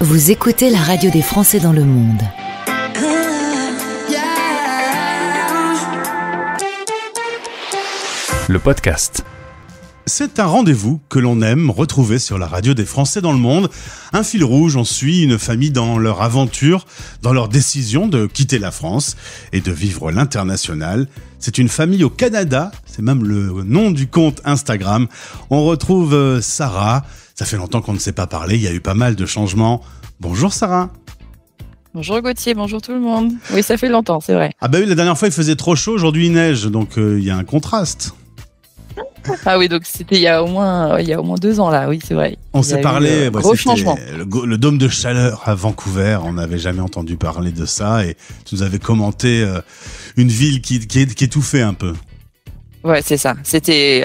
Vous écoutez la radio des Français dans le monde. Le podcast. C'est un rendez-vous que l'on aime retrouver sur la radio des Français dans le monde. Un fil rouge, on suit une famille dans leur aventure, dans leur décision de quitter la France et de vivre l'international. C'est une famille au Canada, c'est même le nom du compte Instagram. On retrouve Sarah. Ça fait longtemps qu'on ne s'est pas parlé, il y a eu pas mal de changements. Bonjour Sarah. Bonjour Gauthier, bonjour tout le monde. Oui, ça fait longtemps, c'est vrai. Ah bah oui, la dernière fois il faisait trop chaud, aujourd'hui il neige, donc il y a un contraste. Ah oui, donc c'était il y a au moins 2 ans là, oui c'est vrai. On s'est parlé, gros changement. Le dôme de chaleur à Vancouver, on n'avait jamais entendu parler de ça et tu nous avais commenté une ville qui étouffait un peu. Ouais, c'est ça. C'était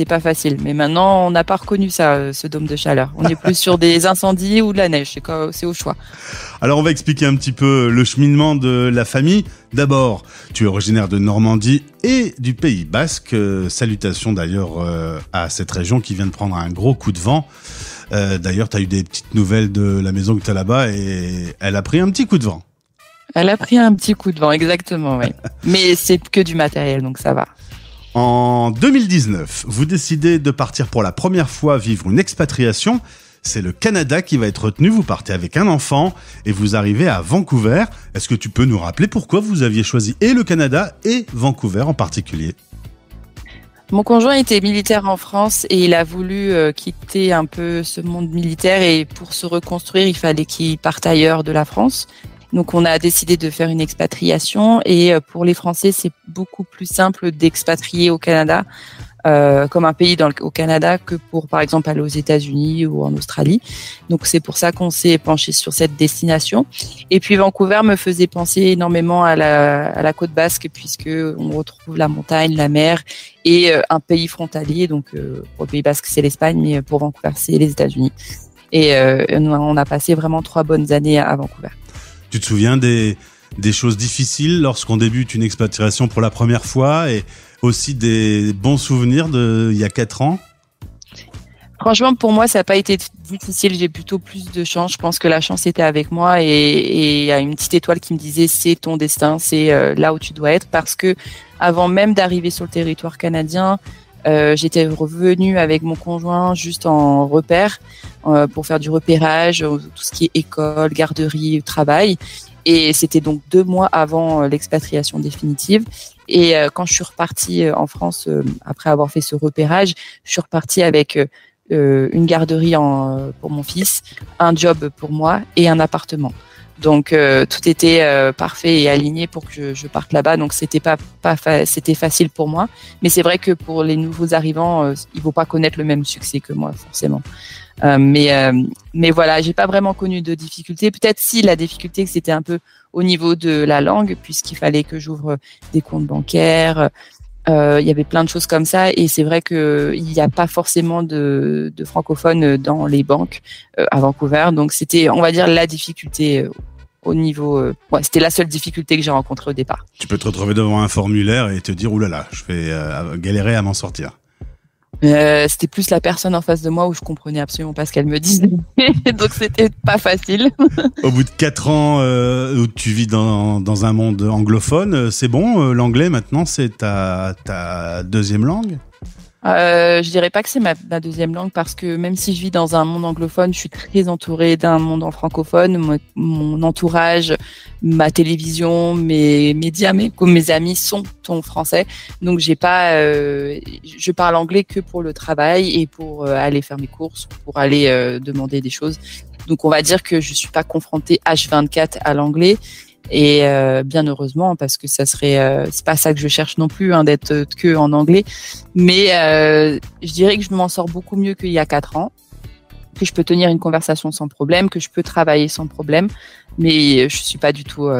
pas facile. Mais maintenant, on n'a pas reconnu ça, ce dôme de chaleur. On est plus sur des incendies ou de la neige. C'est au choix. Alors, on va expliquer un petit peu le cheminement de la famille. D'abord, tu es originaire de Normandie et du Pays Basque. Salutations d'ailleurs à cette région qui vient de prendre un gros coup de vent. D'ailleurs, tu as eu des petites nouvelles de la maison que tu as là-bas et elle a pris un petit coup de vent. Elle a pris un petit coup de vent, exactement, oui. Mais c'est que du matériel, donc ça va. En 2019, vous décidez de partir pour la première fois vivre une expatriation. C'est le Canada qui va être retenu. Vous partez avec un enfant et vous arrivez à Vancouver. Est-ce que tu peux nous rappeler pourquoi vous aviez choisi et le Canada et Vancouver en particulier ? Mon conjoint était militaire en France et il a voulu quitter un peu ce monde militaire et pour se reconstruire, il fallait qu'il parte ailleurs de la France. Donc, on a décidé de faire une expatriation et pour les Français, c'est beaucoup plus simple d'expatrier au Canada, comme un pays au Canada, que pour, par exemple, aller aux États-Unis ou en Australie. Donc, c'est pour ça qu'on s'est penché sur cette destination. Et puis, Vancouver me faisait penser énormément à la côte basque, puisque on retrouve la montagne, la mer et un pays frontalier. Donc, pour le Pays basque, c'est l'Espagne, mais pour Vancouver, c'est les États-Unis. Et on a passé vraiment 3 bonnes années à Vancouver. Tu te souviens des choses difficiles lorsqu'on débute une expatriation pour la première fois et aussi des bons souvenirs d'il y a 4 ans ? Franchement, pour moi, ça n'a pas été difficile. J'ai plutôt plus de chance. Je pense que la chance était avec moi et il y a une petite étoile qui me disait c'est ton destin, c'est là où tu dois être. Parce que avant même d'arriver sur le territoire canadien, j'étais revenue avec mon conjoint juste en repère pour faire du repérage, tout ce qui est école, garderie, travail. Et c'était donc 2 mois avant l'expatriation définitive. Et quand je suis repartie en France, après avoir fait ce repérage, je suis repartie avec une garderie pour mon fils, un job pour moi et un appartement. Donc tout était parfait et aligné pour que je parte là-bas. Donc c'était c'était facile pour moi. Mais c'est vrai que pour les nouveaux arrivants, ils vont pas connaître le même succès que moi forcément. Mais voilà, j'ai pas vraiment connu de difficultés. Peut-être si la difficulté c'était un peu au niveau de la langue, puisqu'il fallait que j'ouvre des comptes bancaires. Il y avait plein de choses comme ça et c'est vrai que il n'y a pas forcément de francophones dans les banques à Vancouver. Donc c'était, on va dire, la difficulté. Au niveau, c'était la seule difficulté que j'ai rencontrée au départ. Tu peux te retrouver devant un formulaire et te dire oulala, je vais galérer à m'en sortir. C'était plus la personne en face de moi où je comprenais absolument pas ce qu'elle me disait, donc c'était pas facile. Au bout de 4 ans où tu vis dans un monde anglophone, c'est bon, l'anglais maintenant c'est ta deuxième langue ? Je dirais pas que c'est ma deuxième langue parce que même si je vis dans un monde anglophone, je suis très entourée d'un monde en francophone. Mon entourage, ma télévision, mes médias, mes amis sont en français. Donc je parle anglais que pour le travail et pour aller faire mes courses, pour aller demander des choses. Donc on va dire que je suis pas confrontée H24 à l'anglais. Et bien heureusement parce que ça serait c'est pas ça que je cherche non plus d'être que en anglais, mais je dirais que je m'en sors beaucoup mieux qu'il y a 4 ans, que je peux tenir une conversation sans problème, que je peux travailler sans problème, mais je suis pas du tout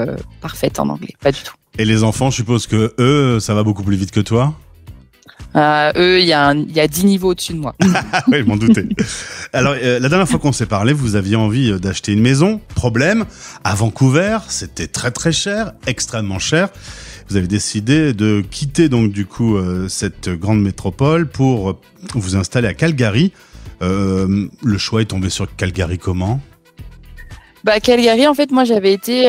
parfaite en anglais, pas du tout. Et les enfants, je suppose que eux ça va beaucoup plus vite que toi ? Eux, il y a 10 niveaux au-dessus de moi. Oui, je m'en doutais. Alors, la dernière fois qu'on s'est parlé, vous aviez envie d'acheter une maison. Problème, à Vancouver, c'était très très cher, extrêmement cher. Vous avez décidé de quitter donc du coup cette grande métropole pour vous installer à Calgary. Le choix est tombé sur Calgary comment ? Calgary, en fait, moi, j'avais été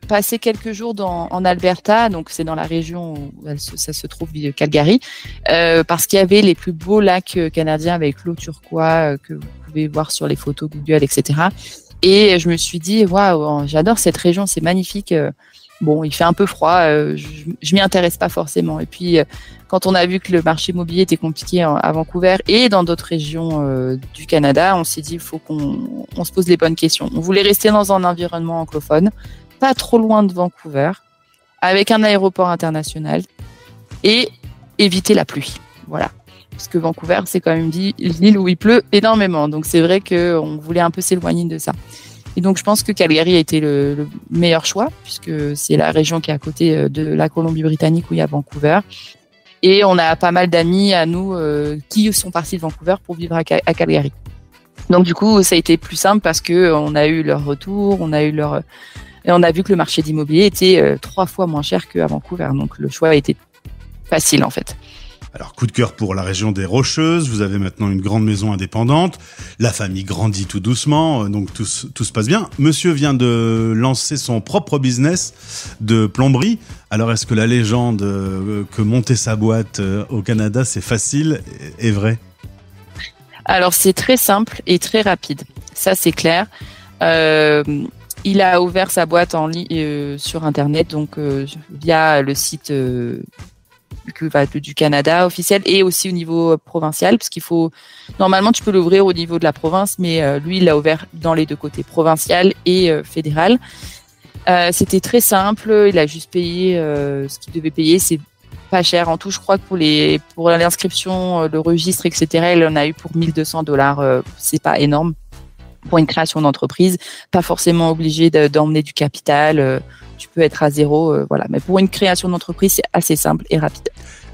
passer quelques jours en Alberta, donc c'est dans la région où ça se trouve, Calgary, parce qu'il y avait les plus beaux lacs canadiens avec l'eau turquoise que vous pouvez voir sur les photos Google, etc. Et je me suis dit, waouh, j'adore cette région, c'est magnifique. Bon, il fait un peu froid, je m'y intéresse pas forcément. Et puis, quand on a vu que le marché immobilier était compliqué à Vancouver et dans d'autres régions du Canada, on s'est dit, il faut qu'on se pose les bonnes questions. On voulait rester dans un environnement anglophone, pas trop loin de Vancouver, avec un aéroport international et éviter la pluie. Voilà. Parce que Vancouver, c'est quand même l'île où il pleut énormément. Donc, c'est vrai qu'on voulait un peu s'éloigner de ça. Et donc, je pense que Calgary a été le meilleur choix, puisque c'est la région qui est à côté de la Colombie-Britannique où il y a Vancouver. Et on a pas mal d'amis à nous qui sont partis de Vancouver pour vivre à Calgary. Donc, du coup, ça a été plus simple parce que on a eu leur retour, et on a vu que le marché d'immobilier était 3 fois moins cher qu'à Vancouver. Donc, le choix a été facile, en fait. Alors, coup de cœur pour la région des Rocheuses. Vous avez maintenant une grande maison indépendante. La famille grandit tout doucement, donc tout se passe bien. Monsieur vient de lancer son propre business de plomberie. Alors, est-ce que la légende que monter sa boîte au Canada, c'est facile est vraie? Alors, c'est très simple et très rapide. Ça, c'est clair. Il a ouvert sa boîte en ligne sur Internet, donc via le site du Canada officiel et aussi au niveau provincial, parce qu'il faut normalement tu peux l'ouvrir au niveau de la province, mais lui il l'a ouvert dans les deux côtés, provincial et fédéral. C'était très simple, il a juste payé ce qu'il devait payer, c'est pas cher en tout, je crois que pour l'inscription, le registre, etc. il en a eu pour $1,200, c'est pas énorme pour une création d'entreprise, pas forcément obligé d'emmener du capital. Tu peux être à zéro, voilà. Mais pour une création d'entreprise, c'est assez simple et rapide.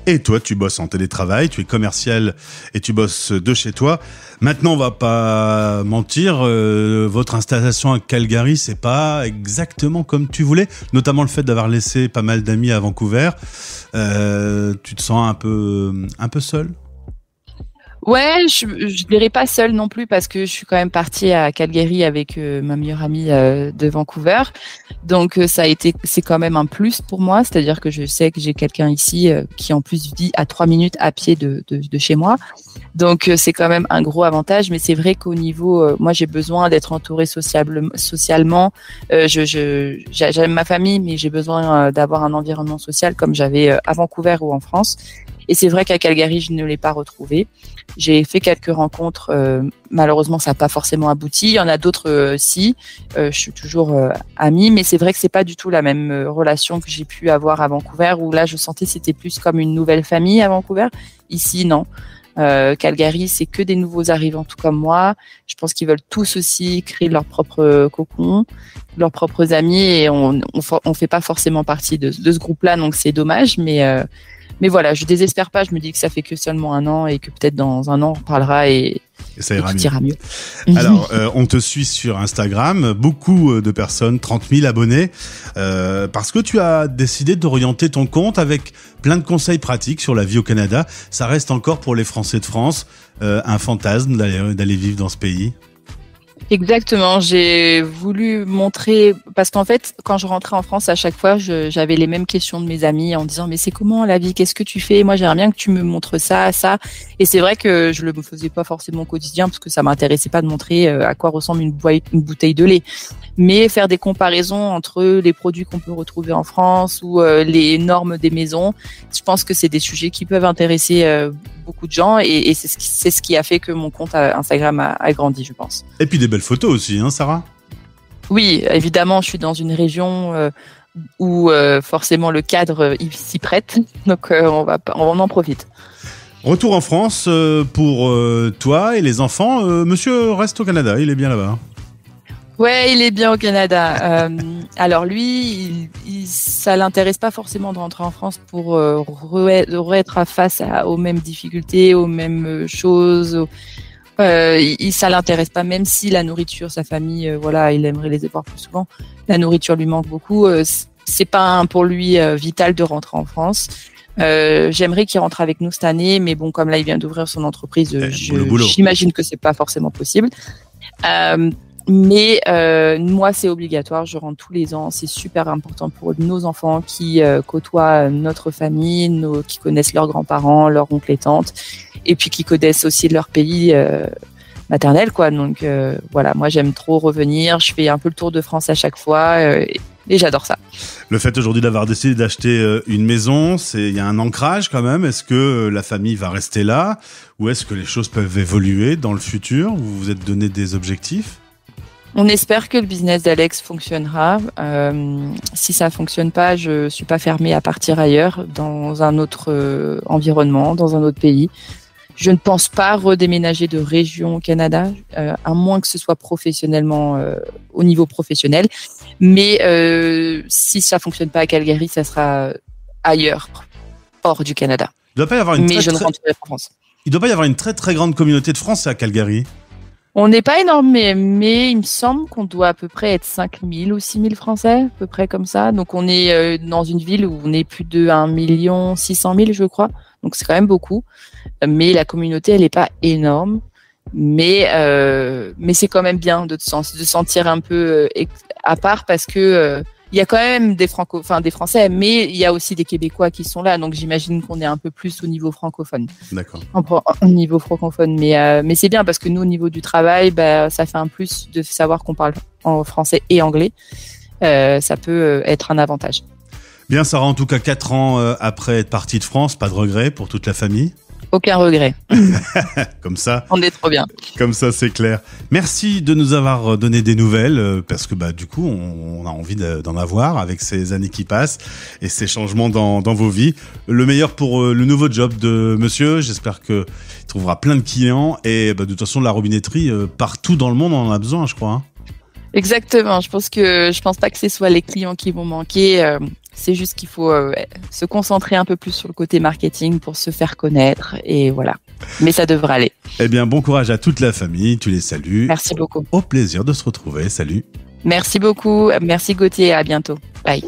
Et toi, tu bosses en télétravail, tu es commercial et tu bosses de chez toi. Maintenant, on va pas mentir, votre installation à Calgary, c'est pas exactement comme tu voulais, notamment le fait d'avoir laissé pas mal d'amis à Vancouver. Tu te sens un peu seul? Ouais, je dirais pas seule non plus parce que je suis quand même partie à Calgary avec ma meilleure amie de Vancouver. Donc c'est quand même un plus pour moi, c'est-à-dire que je sais que j'ai quelqu'un ici qui en plus vit à 3 minutes à pied de chez moi. Donc c'est quand même un gros avantage, mais c'est vrai qu'au niveau moi j'ai besoin d'être entourée socialement. J'aime ma famille, mais j'ai besoin d'avoir un environnement social comme j'avais à Vancouver ou en France. Et c'est vrai qu'à Calgary, je ne l'ai pas retrouvé. J'ai fait quelques rencontres. Malheureusement, ça n'a pas forcément abouti. Il y en a d'autres, si. Je suis toujours amie, mais c'est vrai que c'est pas du tout la même relation que j'ai pu avoir à Vancouver, où là, je sentais que c'était plus comme une nouvelle famille à Vancouver. Ici, non. Calgary, c'est que des nouveaux arrivants, tout comme moi. Je pense qu'ils veulent tous aussi créer leur propre cocon, leurs propres amis, et on fait pas forcément partie de ce groupe-là, donc c'est dommage, mais voilà, je désespère pas. Je me dis que ça fait que seulement 1 an et que peut-être dans 1 an on parlera et ça ira tout ira mieux. Alors, on te suit sur Instagram, beaucoup de personnes, 30 000 abonnés, parce que tu as décidé d'orienter ton compte avec plein de conseils pratiques sur la vie au Canada. Ça reste encore pour les Français de France un fantasme d'aller vivre dans ce pays. Exactement, j'ai voulu montrer, parce qu'en fait, quand je rentrais en France, à chaque fois, j'avais les mêmes questions de mes amis en disant, mais c'est comment la vie, qu'est-ce que tu fais? Moi, j'aimerais bien que tu me montres ça. Et c'est vrai que je le faisais pas forcément au quotidien, parce que ça m'intéressait pas de montrer à quoi ressemble une bouteille de lait. Mais faire des comparaisons entre les produits qu'on peut retrouver en France ou les normes des maisons, je pense que c'est des sujets qui peuvent intéresser beaucoup de gens, et c'est ce qui a fait que mon compte Instagram a grandi, je pense. Et puis des belles photos aussi, hein, Sarah? Oui, évidemment, je suis dans une région où forcément le cadre s'y prête, donc on en profite. Retour en France pour toi et les enfants. Monsieur reste au Canada, il est bien là-bas. Ouais, il est bien au Canada. Alors lui, ça l'intéresse pas forcément de rentrer en France pour être face aux mêmes difficultés, aux mêmes choses. Ça l'intéresse pas, même si la nourriture, sa famille, voilà, il aimerait les voir plus souvent. La nourriture lui manque beaucoup. C'est pas pour lui vital de rentrer en France. J'aimerais qu'il rentre avec nous cette année, mais bon, comme là il vient d'ouvrir son entreprise, j'imagine que c'est pas forcément possible. Mais moi, c'est obligatoire. Je rentre tous les ans. C'est super important pour nos enfants qui côtoient notre famille, qui connaissent leurs grands-parents, leurs oncles et tantes, et puis qui connaissent aussi leur pays maternel, quoi. Donc voilà, moi j'aime trop revenir. Je fais un peu le tour de France à chaque fois et j'adore ça. Le fait aujourd'hui d'avoir décidé d'acheter une maison, il y a un ancrage quand même. Est-ce que la famille va rester là ou est-ce que les choses peuvent évoluer dans le futur? Vous vous êtes donné des objectifs? On espère que le business d'Alex fonctionnera. Si ça fonctionne pas, je suis pas fermée à partir ailleurs, dans un autre environnement, dans un autre pays. Je ne pense pas redéménager de région au Canada, à moins que ce soit professionnellement, au niveau professionnel. Mais si ça fonctionne pas à Calgary, ça sera ailleurs, hors du Canada. Il doit pas y avoir mais je ne rentrerai pas en France. Il doit pas y avoir une très très grande communauté de Français à Calgary. On n'est pas énorme, mais il me semble qu'on doit à peu près être 5 000 ou 6 000 Français, à peu près comme ça. Donc on est dans une ville où on est plus de 1 600 000, je crois. Donc c'est quand même beaucoup. Mais la communauté, elle n'est pas énorme. Mais c'est quand même bien de sentir un peu à part parce que il y a quand même des Français, mais il y a aussi des Québécois qui sont là. Donc j'imagine qu'on est un peu plus au niveau francophone. D'accord. Au niveau francophone, mais c'est bien parce que nous, au niveau du travail, ça fait un plus de savoir qu'on parle en français et anglais. Ça peut être un avantage. Bien, Sarah, en tout cas 4 ans après être partie de France, pas de regret pour toute la famille? Aucun regret. Comme ça. On est trop bien. Comme ça, c'est clair. Merci de nous avoir donné des nouvelles parce que du coup, on a envie d'en avoir avec ces années qui passent et ces changements dans vos vies. Le meilleur pour le nouveau job de monsieur. J'espère qu'il trouvera plein de clients et de toute façon, la robinetterie, partout dans le monde, on en a besoin, je crois. Hein. Exactement. Je pense pas que ce soit les clients qui vont manquer. C'est juste qu'il faut se concentrer un peu plus sur le côté marketing pour se faire connaître et voilà. Mais ça devrait aller. Eh bien, bon courage à toute la famille. Tu les salues. Merci beaucoup. Au plaisir de se retrouver. Salut. Merci beaucoup. Merci Gauthier. À bientôt. Bye.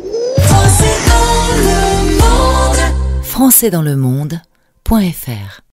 Françaisdanslemonde.fr